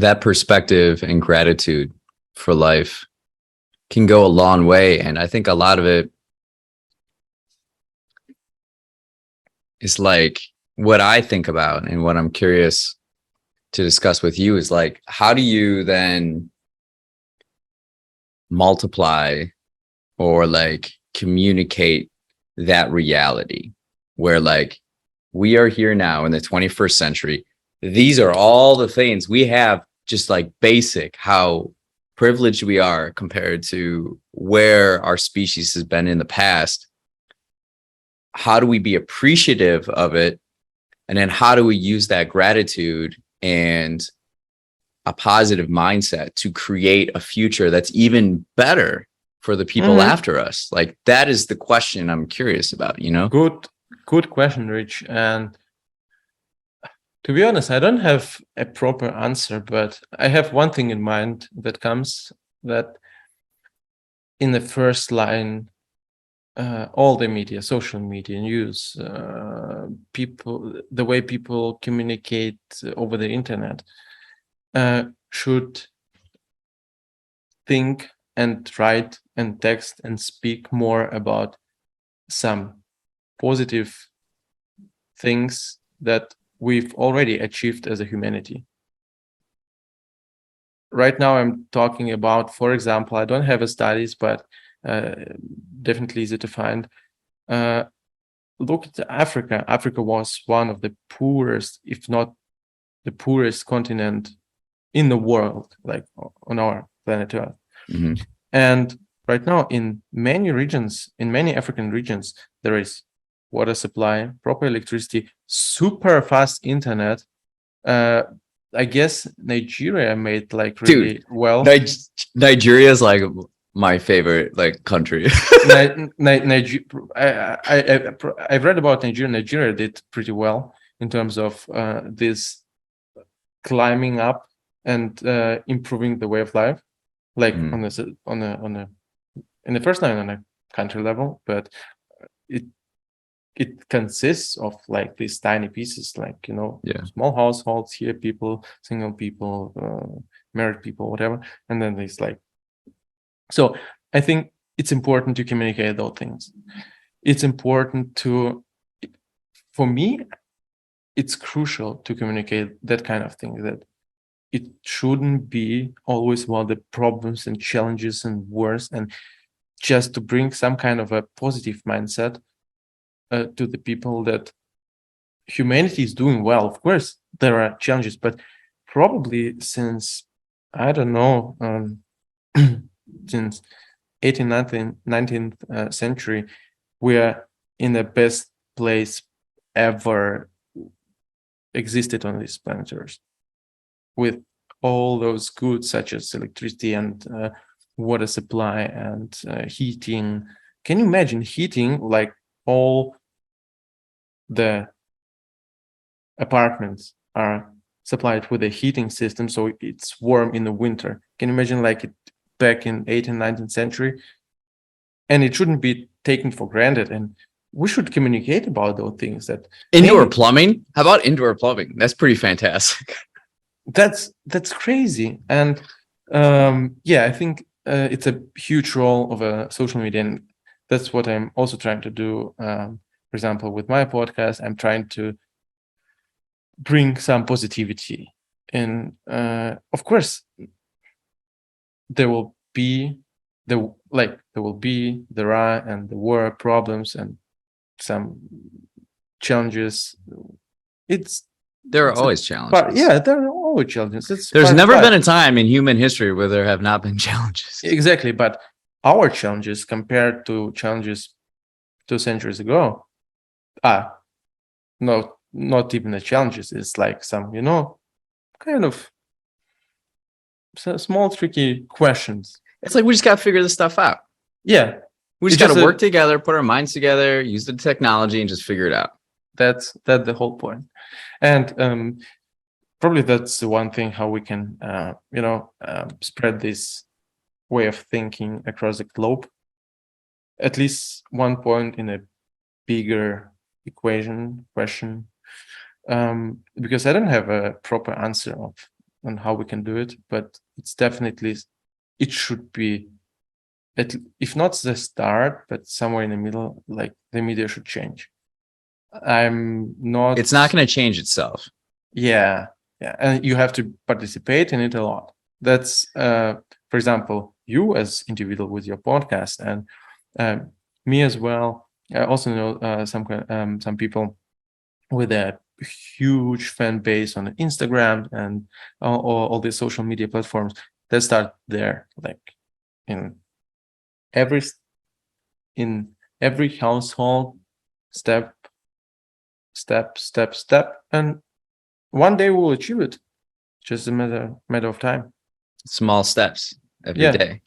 that perspective and gratitude for life can go a long way. And I think a lot of it is like what I think about, and what I'm curious to discuss with you is like, how do you then multiply or like communicate that reality where like we are here now in the 21st century. These are all the things we have, just like basic how privileged we are compared to where our species has been in the past. How do we be appreciative of it? And then how do we use that gratitude and a positive mindset to create a future that's even better for the people after us? Like, that is the question I'm curious about, you know? Good question, Rich. And to be honest, I don't have a proper answer, but I have one thing in mind that comes, that in the first line, all the media, social media, news, people, the way people communicate over the internet, should think and write and text and speak more about some positive things that we've already achieved as a humanity. Right now, I'm talking about, for example, I don't have a studies, but definitely easy to find. Look at Africa. Africa was one of the poorest, if not the poorest continent in the world, like on our planet Earth. Mm-hmm. And right now, in many regions, in many African regions, there is water supply, proper electricity, super fast internet. I guess Nigeria made like really well. Nigeria is like my favorite like country. I've read about Nigeria. Nigeria did pretty well in terms of this climbing up and improving the way of life, like in the first line on a country level, but it consists of like these tiny pieces, like, you know, small households here, people, single people, married people, whatever, and then there's like, so I think it's important to communicate those things. It's important to, for me, it's crucial to communicate that kind of thing, that it shouldn't be always about the problems and challenges and wars, and just to bring some kind of a positive mindset to the people that humanity is doing well. Of course, there are challenges, but probably since, I don't know, since 18th, 19th century, we are in the best place ever existed on this planet Earth, with all those goods such as electricity and water supply and heating. Can you imagine heating like all the apartments are supplied with a heating system, so it's warm in the winter? Can you imagine like it back in 18th, 19th century? And it shouldn't be taken for granted, and we should communicate about those things. That indoor plumbing, how about indoor plumbing? That's pretty fantastic. That's crazy. And I think it's a huge role of a social media, and that's what I'm also trying to do. For example, with my podcast, I'm trying to bring some positivity, and of course there are problems and some challenges. There are always challenges. But yeah, there are always challenges. There's never been a time in human history where there have not been challenges. Exactly, but our challenges compared to challenges 2 centuries ago, not even the challenges. It's like some, you know, kind of small tricky questions. It's like we just got to figure this stuff out. Yeah, we just got to work together, put our minds together, use the technology, and just figure it out. That's the whole point. And probably that's the one thing how we can spread this way of thinking across the globe. At least one point in a bigger question, because I don't have a proper answer of on how we can do it, but it's definitely, it should be, if not the start, but somewhere in the middle, like the media should change. I'm not. It's not going to change itself. Yeah, and you have to participate in it a lot. That's, for example, you as individual with your podcast, and me as well. I also know some people with a huge fan base on Instagram and all these social media platforms that start there, like in every household, step, and one day we'll achieve it. Just a matter of time. Small steps every day.